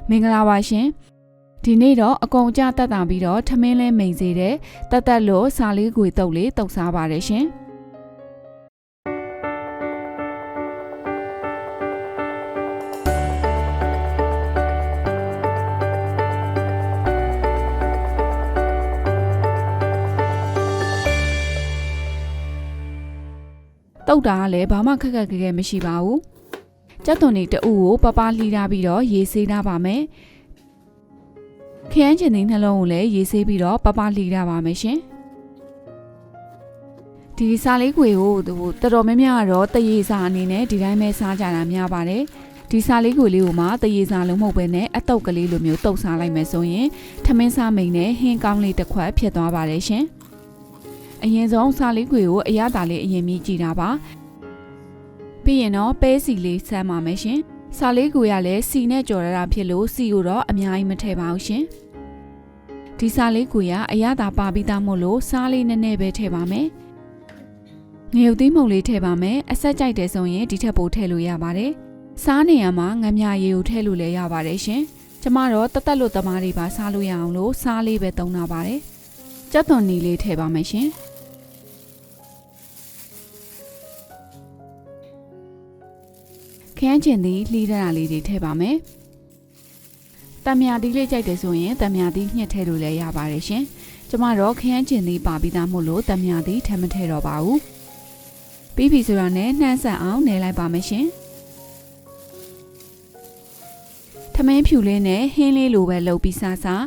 မင်္ဂလာပါရှင်ဒီနေ့တော့အကုန်ကြတက်တာပြီးတော့ထမင်းလဲမိန်စေတဲ့တက်လို့စာလေးကိုတုပ်လေးတုပ်စားပါတယ်ရှင်တုပ်တာကလည်းဘာမှခက်ခက်ခဲခဲမရှိပါဘူးကြက်သွန်လေးတအုပ်ကိုပပလှီးထားပြီးတော့ရေဆေးထားပါမယ်ခရမ်းချင်တဲ့နှလုံးကိုလည်းရေဆေးပြီးတော့ပပလှီးထားပါမယ်ရှင်ဒီစားလေးကိုတော်တော်များများကတော့တရေစာအနေနဲ့ဒီတိုင်းပဲစားကြတာများပါတယ်ဒီစားလေးကိုလေးကိုမှတရေစာလုံးမဟုတ်ပဲနဲ့အတုပ်ကလေးလိုမျိုးတုပ်စားလိုက်မယ်ဆိုရင်ထမင်းစားမိန်နဲ့ဟင်းကောင်းလေးတစ်ခွက်ဖြစ်သွားပါတယ်ရှင်အရင်ဆုံးစားလေးကိုအရသာလေးအရင်မြည်ကြည့်တာပါပြီးရင်တော့ပဲစီလေးဆမ်းပါမယ်ရှင်စားလေးကိုရလည်းစီနဲ့ကြော်ရတာဖြစ်လို့စီကိုတော့အများကြီးမထည့်ပါဘူးရှင်ဒီစားလေးကိုရအရသာပါပြီးသားမို့လို့စားလေးနည်းနည်းပဲထည့်ပါမယ်ငရုတ်သီးမုံလေးထည့်ပါမယ်အဆက်ကြိုက်တယ်ဆိုရင်ဒီထက်ပိုထည့်လို့ရပါတယ်စားနေရမှာငမြရည်ကိုထည့်လို့လည်းရပါတယ်ရှင်ကျမတော့တက်လို့သမားတွေပါစားလို့ရအောင်လို့စားလေးပဲသုံးတာပါတယ်ကြက်သွန်နီလေးထည့်ပါမယ်ရှင်ခရမ်းချင်သည်လှီးထားတာလေးတွေထည့်ပါမယ်တံမြာသီးလေးကြိုက်တယ်ဆိုရင်တံမြာသီးညှက်ထည့်လို့လည်းရပါတယ်ရှင်ကျမတော့ခရမ်းချင်သည်ပါပြီးသားမို့လို့တံမြာသီးထည့်မထည့်တော့ပါဘူးပြီးပြီဆိုတော့နဲ့နှမ်းဆက်အောင်နေလိုက်ပါမယ်ရှင်ထမင်းဖြူလေးနဲ့ဟင်းလေးလိုပဲလုပ်ပြီးစား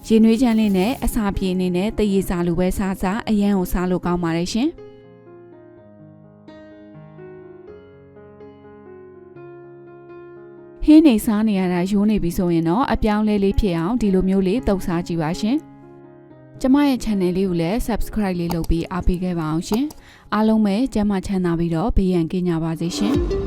ရေနွေးချမ်းလေးနဲ့အစာပြေနေနဲ့တရေစာလိုပဲစားအရန်ကိုစားလို့ကောင်းပါတယ်ရှင်ဟင်းနေစားနေရတာရိုးနေပြီဆိုရင်တော့အပြောင်းလဲလေးဖြစ်အောင်ဒီလိုမျိုးလေးတုပ်စားကြည့်ပါရှင်ကျမရဲ့ channel လေးကိုလည်း subscribe လေးလုပ်ပြီးအားပေးခဲ့ပါအောင်ရှင်အားလုံးပဲကျမချမ်းသာပြီးတော့ဘေးရန်ကင်းကြပါစေရှင်